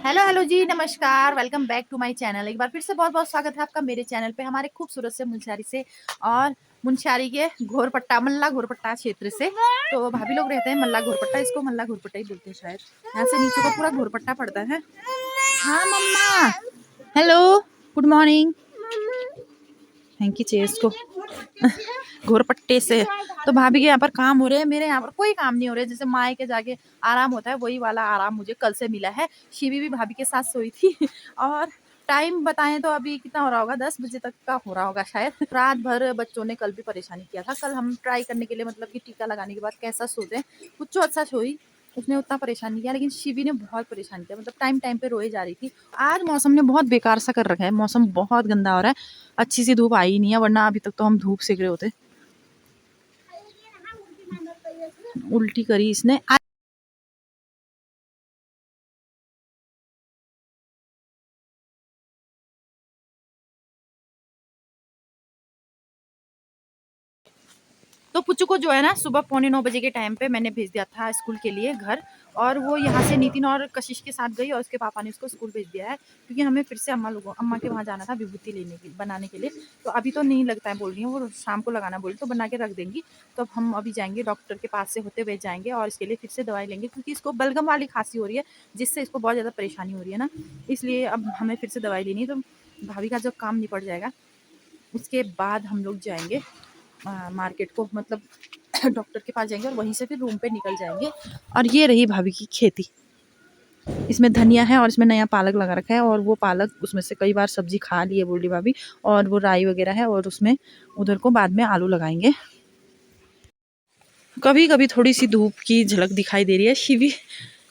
Hello hello जी, नमस्कार। Welcome back to my channel. एक बार फिर से बहुत बहुत स्वागत है आपका मेरे चैनल पे, हमारे खूबसूरत से मुनस्यारी से और मुनस्यारी के घोरपट्टा मल्ला घोरपट्टा क्षेत्र से। तो भाभी लोग रहते हैं मल्ला घोरपट्टा, इसको मल्ला घोरपट्टा ही बोलते हैं शायद। यहाँ से नीचे को पूरा घोरपट्टा पड़ता है। हाँ मम्मा, hello, good morning. Thank you cheers को घोरपट्टे से। तो भाभी के यहाँ पर काम हो रहे हैं, मेरे यहाँ पर कोई काम नहीं हो रहा है। जैसे माए के जाके आराम होता है वही वाला आराम मुझे कल से मिला है। शिवी भी भाभी के साथ सोई थी और टाइम बताएं तो अभी कितना हो रहा होगा, 10 बजे तक का हो रहा होगा शायद। रात भर बच्चों ने कल भी परेशानी किया था। कल हम ट्राई करने के लिए मतलब कि टीका लगाने के बाद कैसा सोते हैं, कुछ अच्छा सोई, उसने उतना परेशान नहीं किया, लेकिन शिवी ने बहुत परेशान किया। मतलब टाइम टाइम पे रोए जा रही थी। आज मौसम ने बहुत बेकार सा कर रखा है, मौसम बहुत गंदा हो रहा है। अच्छी सी धूप आई नहीं है, वरना अभी तक तो हम धूप सेक रहे होते। उल्टी करी इसने। तो पुच्चू को जो है ना सुबह 8:45 के टाइम पे मैंने भेज दिया था स्कूल के लिए घर, और वो यहाँ से नितिन और कशिश के साथ गई और उसके पापा ने उसको स्कूल भेज दिया है, क्योंकि हमें फिर से अम्मा के वहाँ जाना था विभूति लेने के बनाने के लिए। तो अभी तो नहीं लगता है बोल रही है, वो शाम को लगाना बोली तो बना के रख देंगी। तो अब हम अभी जाएंगे डॉक्टर के पास से होते हुए जाएंगे और इसके लिए फिर से दवाई लेंगे, क्योंकि इसको बलगम वाली खांसी हो रही है, जिससे इसको बहुत ज़्यादा परेशानी हो रही है ना। इसलिए अब हमें फिर से दवाई लेनी है। तो भाभी का जब काम निपट जाएगा उसके बाद हम लोग जाएंगे मार्केट को, मतलब डॉक्टर के पास जाएंगे और वहीं से फिर रूम पे निकल जाएंगे। और ये रही भाभी की खेती। इसमें धनिया है और इसमें नया पालक लगा रखा है, और वो पालक उसमें से कई बार सब्जी खा ली है बोली भाभी। और वो राई वगैरह है, और उसमें उधर को बाद में आलू लगाएंगे। कभी कभी थोड़ी सी धूप की झलक दिखाई दे रही है। शिवी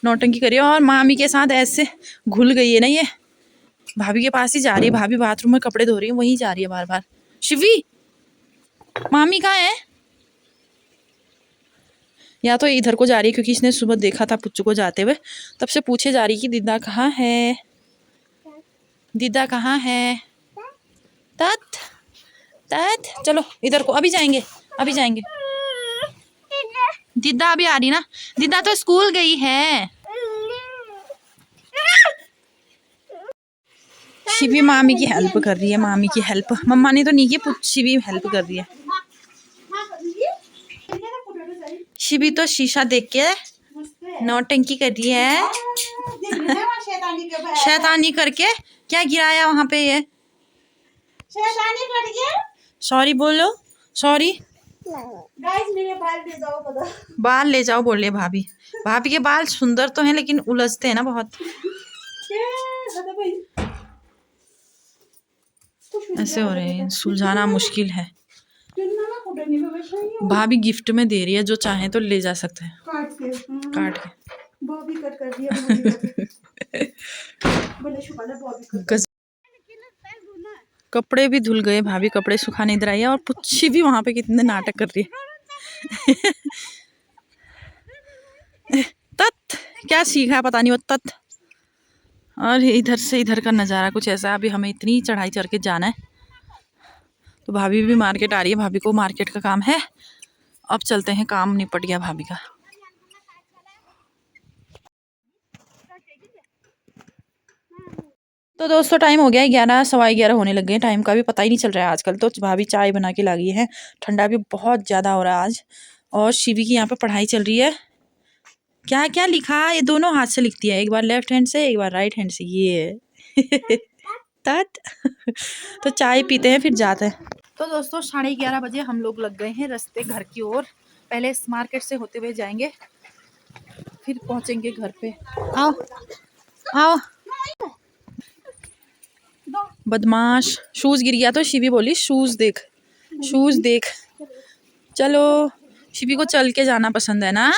नौटंकी करी है और मामी के साथ ऐसे घुल गई है ना ये। भाभी के पास ही जा रही है, भाभी बाथरूम में कपड़े धो रही है, वहीं जा रही है बार बार। शिवी, मामी कहाँ है? या तो इधर को जा रही है, क्योंकि इसने सुबह देखा था पुच्चू को जाते हुए, तब से पूछे जा रही कि दीदा कहाँ है, दीदा कहाँ है। तत तत, चलो इधर को, अभी जाएंगे, अभी जाएंगे। दीदा अभी आ रही ना, दीदा तो स्कूल गई है। शिवी मामी की हेल्प कर रही है, मामी की हेल्प मम्मा ने तो नहीं की, शिवी हेल्प कर रही है। शिवी तो शीशा देख के नौटंकी कर रही है। शैतानी करके क्या गिराया वहां पे ये? शैतानी करके सॉरी बोलो, सॉरी। मेरे बाल ले जाओ बोल रहे भाभी। भाभी के बाल सुंदर तो हैं, लेकिन उलझते हैं ना बहुत, ऐसे हो रहे हैं, सुलझाना मुश्किल है। भाभी गिफ्ट में दे रही है, जो चाहे तो ले जा सकते हैं काट के। कपड़े भी धुल गए, भाभी कपड़े सुखाने इधर आई है, और पुच्छी भी वहां पे कितने नाटक कर रही है। तत क्या सीखा है पता नहीं वो तत। और इधर से इधर का नज़ारा कुछ ऐसा। अभी हमें इतनी चढ़ाई चढ़ के जाना है, तो भाभी भी मार्केट आ रही है, भाभी को मार्केट का काम है। अब चलते हैं, काम निपट गया भाभी का। तो दोस्तों टाइम हो गया है 11, 11:15 होने लग गए। टाइम का भी पता ही नहीं चल रहा है आजकल। तो भाभी चाय बना के लगी है, ठंडा भी बहुत ज़्यादा हो रहा है आज। और शिवी की यहाँ पे पढ़ाई चल रही है। क्या क्या लिखा, ये दोनों हाथ से लिखती है, एक बार लेफ्ट हैंड से एक बार राइट हैंड से, ये तत। तो चाय पीते हैं फिर जाते हैं। तो दोस्तों 11:30 बजे हम लोग लग गए हैं रास्ते घर की ओर। पहले इस मार्केट से होते हुए जाएंगे, फिर पहुंचेंगे घर पे। आओ आओ बदमाश, शूज गिर गया तो शिवी बोली शूज देख, शूज देख। चलो, शिवी को चल के जाना पसंद है ना।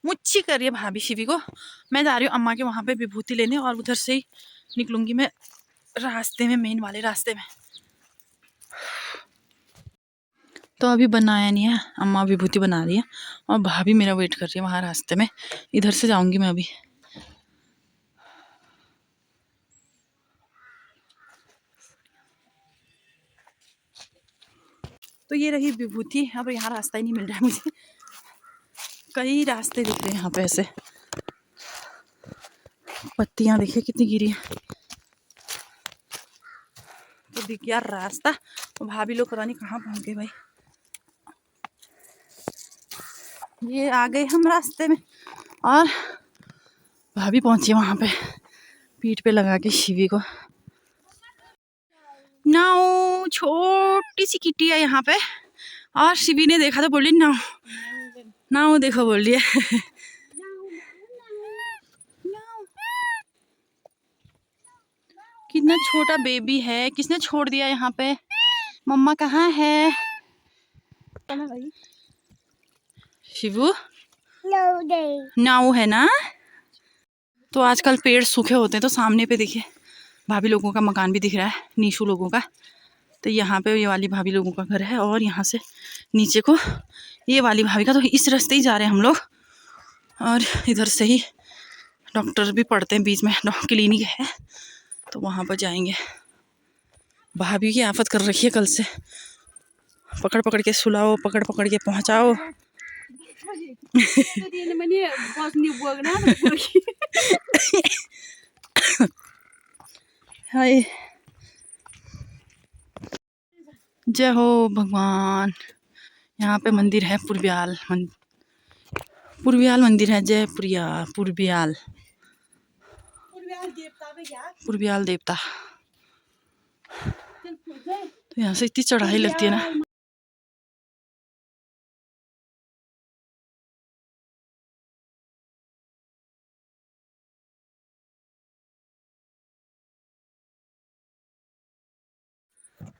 मुच्छी कर रही है भाभी शिवी को। मैं जा रही हूँ अम्मा के वहां पे विभूति लेने, और उधर से ही निकलूंगी मैं रास्ते में, मेन वाले रास्ते में। तो अभी बनाया नहीं है, अम्मा विभूति बना रही है और भाभी मेरा वेट कर रही है वहां रास्ते में। इधर से जाऊंगी मैं अभी। तो ये रही विभूति। अब यहाँ रास्ता ही नहीं मिल रहा है मुझे, कई रास्ते दिख रहे हैं यहाँ पे ऐसे। पत्तियाँ देखिए कितनी गिरी है। तो दिख गया रास्ता। तो भाभी लोग पता नहीं कहाँ पहुँच गए भाई। ये आ गए हम रास्ते में और भाभी पहुंची वहां पे पीठ पे लगा के शिवी को। नाव छोटी सी किट्टी है यहाँ पे और शिवी ने देखा तो बोली नाव नाव देखो बोल रही है। कितना छोटा बेबी है, किसने छोड़ दिया यहाँ पे? मम्मा कहाँ है? शिवू नाव है ना। तो आजकल पेड़ सूखे होते हैं तो सामने पे देखिए भाभी लोगों का मकान भी दिख रहा है, नीशू लोगों का। तो यहाँ पे ये वाली भाभी लोगों का घर है और यहाँ से नीचे को ये वाली भाभी का। तो इस रास्ते ही जा रहे हैं हम लोग और इधर से ही डॉक्टर भी पड़ते हैं बीच में, क्लिनिक है तो वहाँ पर जाएंगे। भाभी की आफत कर रखी है कल से, पकड़ पकड़ के सुलाओ, पकड़ पकड़ के पहुँचाओ। हाय जय हो भगवान। यहाँ पे मंदिर है पुरब्याल पुरब्याल मंदिर है, जय पुरब्याल पुरब्याल देवता। तो यहाँ से इतनी चढ़ाई लगती है ना।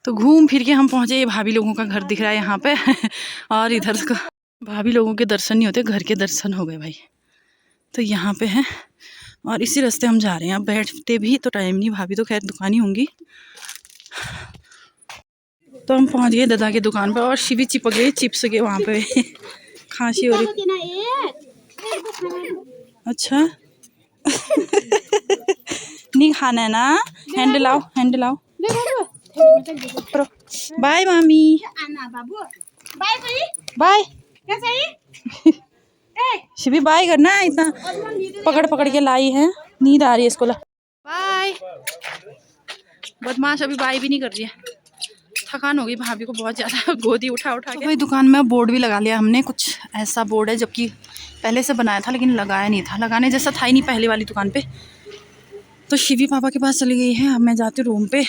तो घूम फिर के हम पहुँचे, ये भाभी लोगों का घर दिख रहा है यहाँ पे और इधर का भाभी लोगों के दर्शन नहीं होते, घर के दर्शन हो गए भाई। तो यहाँ पे हैं और इसी रास्ते हम जा रहे हैं। अब बैठते भी तो टाइम नहीं, भाभी तो खैर दुकान ही होंगी। तो हम पहुँच गए दादा की दुकान पे और शिवी चिपक गए चिप्स के वहाँ पे खांसी हो रही। अच्छा नहीं खाना है ना, हैंडल आओ हैंडल आओ। बाय मामी, बाय शिवी बाय करना, इतना पकड़ पकड़ के लाई है, नींद आ रही है इसको। बाय बदमाश अभी बाय भी नहीं कर रही है, थकान हो गई भाभी को बहुत ज़्यादा गोदी उठा उठा के। तो भाई दुकान में बोर्ड भी लगा लिया हमने, कुछ ऐसा बोर्ड है जबकि पहले से बनाया था लेकिन लगाया नहीं था, लगाने जैसा था ही नहीं पहले वाली दुकान पे। तो शिवी पापा के पास चली गई है, अब मैं जाती हूँ रूम पे।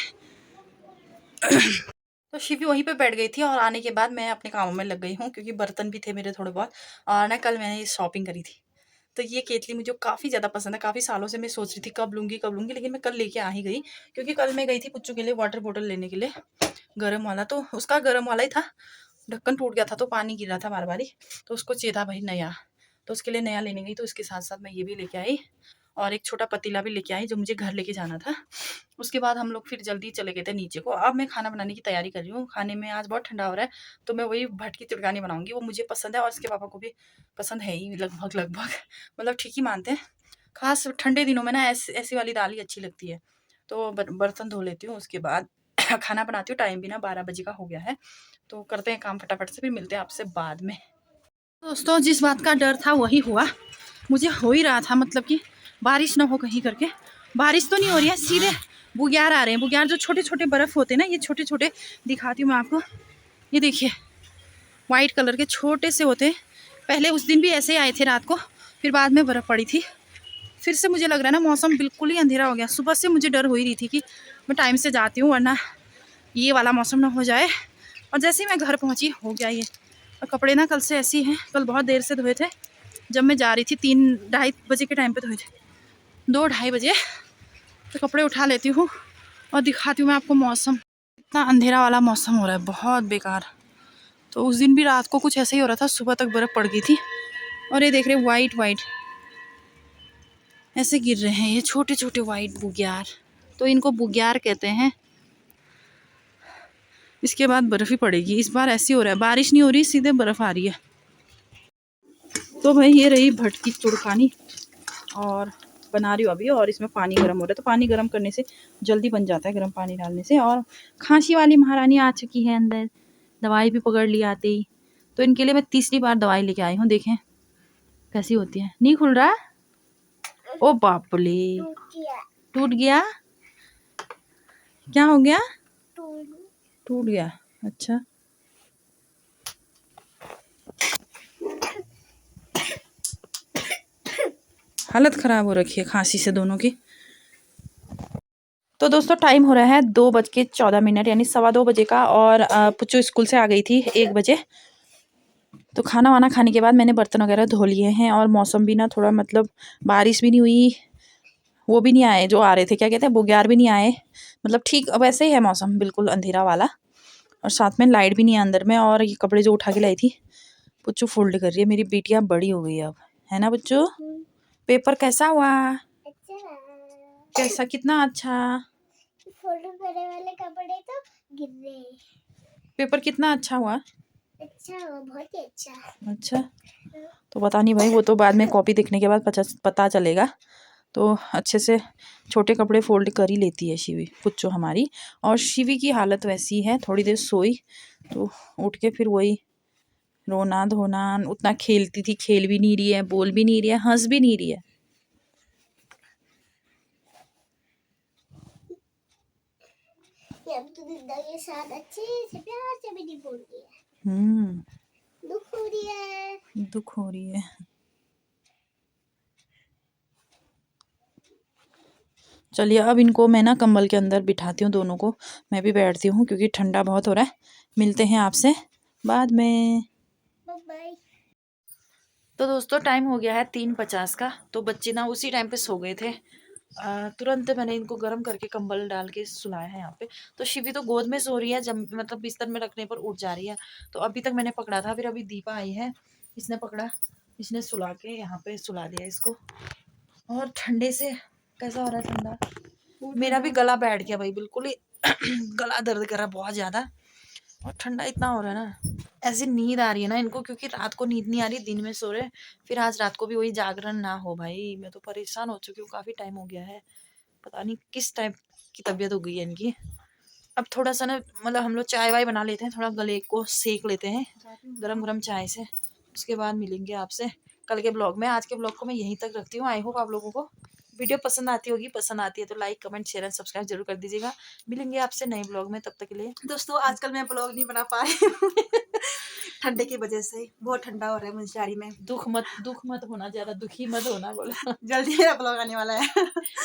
तो शिवी वहीं पे बैठ गई थी और आने के बाद मैं अपने कामों में लग गई हूँ क्योंकि बर्तन भी थे मेरे थोड़े बहुत। और ना कल मैंने शॉपिंग करी थी तो ये केतली मुझे काफ़ी ज़्यादा पसंद है। काफ़ी सालों से मैं सोच रही थी कब लूँगी लेकिन मैं कल लेके आ ही गई क्योंकि कल मैं गई थी पुच्चू के लिए वाटर बॉटल लेने के लिए, गर्म वाला। तो उसका गर्म वाला ही था, ढक्कन टूट गया था तो पानी गिर रहा था बार बार ही, तो उसको चाहिए था भाई नया, तो उसके लिए नया लेने गई। तो उसके साथ साथ मैं ये भी लेके आई और एक छोटा पतीला भी लेके आई जो मुझे घर लेके जाना था। उसके बाद हम लोग फिर जल्दी चले गए थे नीचे को। अब मैं खाना बनाने की तैयारी कर रही हूँ। खाने में आज बहुत ठंडा हो रहा है तो मैं वही भटकी तिड़कानी बनाऊंगी, वो मुझे पसंद है और उसके पापा को भी पसंद है ही लगभग मतलब ठीक ही मानते हैं। खास ठंडे दिनों में ना ऐसी वाली दाल ही अच्छी लगती है। तो बर्तन धो लेती हूँ, उसके बाद खाना बनाती हूँ। टाइम भी ना 12 बजे का हो गया है, तो करते हैं काम फटाफट से, फिर मिलते हैं आपसे बाद में। दोस्तों जिस बात का डर था वही हुआ, मुझे हो ही रहा था मतलब कि बारिश ना हो कहीं करके। बारिश तो नहीं हो रही है, सीधे बुग्यार आ रहे हैं। बुग्यार जो छोटे छोटे बर्फ़ होते हैं ना, ये छोटे छोटे दिखाती हूँ मैं आपको। ये देखिए वाइट कलर के छोटे से होते हैं। पहले उस दिन भी ऐसे ही आए थे रात को, फिर बाद में बर्फ़ पड़ी थी। फिर से मुझे लग रहा है ना मौसम बिल्कुल ही अंधेरा हो गया। सुबह से मुझे डर हो ही रही थी कि मैं टाइम से जाती हूँ वरना ये वाला मौसम ना हो जाए। और जैसे ही मैं घर पहुँची हो गया ये। और कपड़े ना कल से ऐसे ही हैं, कल बहुत देर से धोए थे जब मैं जा रही थी, 3-2:30 बजे के टाइम पे धोए थे, 2-2:30 बजे। तो कपड़े उठा लेती हूँ और दिखाती हूँ मैं आपको मौसम। इतना अंधेरा वाला मौसम हो रहा है, बहुत बेकार। तो उस दिन भी रात को कुछ ऐसा ही हो रहा था, सुबह तक बर्फ़ पड़ गई थी। और ये देख रहे वाइट वाइट ऐसे गिर रहे हैं, ये छोटे छोटे वाइट बुग्यार, तो इनको बुग्यार कहते हैं। इसके बाद बर्फ़ ही पड़ेगी। इस बार ऐसी हो रहा है, बारिश नहीं हो रही, सीधे बर्फ़ आ रही है। तो भाई ये रही भटकी तुड़कानी और बना रही हूँ अभी। और इसमें पानी गर्म हो रहा है, तो पानी गर्म करने से जल्दी बन जाता है, गर्म पानी डालने से। और खांसी वाली महारानी आ चुकी है अंदर, दवाई भी पकड़ ली आते ही। तो इनके लिए मैं तीसरी बार दवाई लेके आई हूँ, देखें कैसी होती है। नहीं खुल रहा। ओ बापले, टूट गया। क्या हो गया? टूट गया। अच्छा, हालत खराब हो रखी है खांसी से दोनों की। तो दोस्तों टाइम हो रहा है 2:14 यानी 2:15 का, और पुच्चू स्कूल से आ गई थी 1 बजे। तो खाना वाना खाने के बाद मैंने बर्तन वगैरह धो लिए हैं, और मौसम भी ना थोड़ा मतलब बारिश भी नहीं हुई, वो भी नहीं आए जो आ रहे थे, क्या कहते हैं, बुग्यार भी नहीं आए, मतलब ठीक वैसे ही है मौसम, बिल्कुल अंधेरा वाला। और साथ में लाइट भी नहीं है अंदर में। और ये कपड़े जो उठा के लाई थी पुच्चू फोल्ड कर रही है। मेरी बेटियाँ बड़ी हो गई है अब, है ना पुच्चू? पेपर कैसा हुआ? कैसा, कितना अच्छा? फोल्ड करने वाले कपड़े तो गिर रहे। पेपर कितना अच्छा हुआ? अच्छा हुआ, बहुत ही अच्छा। अच्छा, तो पता नहीं भाई, वो तो बाद में कॉपी देखने के बाद पता चलेगा। तो अच्छे से छोटे कपड़े फोल्ड कर ही लेती है शिवी पुच्चो हमारी। और शिवी की हालत वैसी है, थोड़ी देर सोई तो उठ के फिर वही रोना धोना। उतना खेलती थी, खेल भी नहीं रही है, बोल भी नहीं रही है, हंस भी नहीं रही है। अब तो दीदा के साथ अच्छे से प्यार से भी नहीं बोल रही है। दुख हो रही है, दुख हो रही है। चलिए अब इनको मैं ना कंबल के अंदर बिठाती हूँ दोनों को, मैं भी बैठती हूँ क्योंकि ठंडा बहुत हो रहा है। मिलते हैं आपसे बाद में। Bye bye. तो दोस्तों टाइम हो गया है 3:50 का। तो बच्चे ना उसी टाइम पे सो गए थे। तुरंत मैंने इनको गर्म करके कंबल डाल के सुलाया है यहाँ पे। तो शिवी तो गोद में सो रही है, जब मतलब बिस्तर में रखने पर उठ जा रही है। तो अभी तक मैंने पकड़ा था, फिर अभी दीपा आई है, इसने पकड़ा, इसने सुला के यहाँ पे सुला दिया इसको। और ठंडे से कैसा हो रहा है ठंडा, मेरा भी गला बैठ गया भाई बिल्कुल ही गला दर्द कर रहा है बहुत ज्यादा। और ठंडा इतना हो रहा है ना, ऐसी नींद आ रही है ना इनको, क्योंकि रात को नींद नहीं आ रही, दिन में सो रहे। फिर आज रात को भी वही जागरण ना हो भाई, मैं तो परेशान हो चुकी हूँ, काफी टाइम हो गया है, पता नहीं किस टाइप की तबीयत हो गई है इनकी। अब थोड़ा सा ना मतलब हम लोग चाय वाय बना लेते हैं, थोड़ा गले को सेक लेते हैं गरम गरम चाय से। उसके बाद मिलेंगे आपसे कल के ब्लॉग में। आज के ब्लॉग को मैं यहीं तक रखती हूँ। आई होप आप लोगों को वीडियो पसंद आती होगी, पसंद आती है तो like comment share and subscribe जरूर कर दीजिएगा। मिलेंगे आपसे नए ब्लॉग में, तब तक के लिए। दोस्तों आजकल मैं ब्लॉग नहीं बना पा रही हूँ ठंडे की वजह से, बहुत ठंडा हो रहा है मुंशियारी में। दुख मत होना, ज्यादा दुखी मत होना बोला। जल्दी मेरा ब्लॉग आने वाला है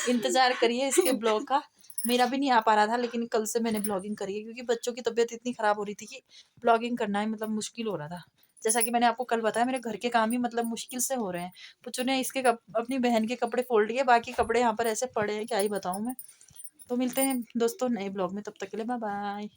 इंतजार करिए इसके ब्लॉग का। मेरा भी नहीं आ पा रहा था, लेकिन कल से मैंने ब्लॉगिंग करी है, क्योंकि बच्चों की तबीयत इतनी खराब हो रही थी कि ब्लॉगिंग करना ही मतलब मुश्किल हो रहा था। जैसा कि मैंने आपको कल बताया, मेरे घर के काम ही मतलब मुश्किल से हो रहे हैं। पुच्चू ने इसके अपनी बहन के कपड़े फोल्ड किए, बाकी कपड़े यहाँ पर ऐसे पड़े हैं, क्या ही बताऊँ मैं। तो मिलते हैं दोस्तों नए ब्लॉग में, तब तक के लिए बाय बाय।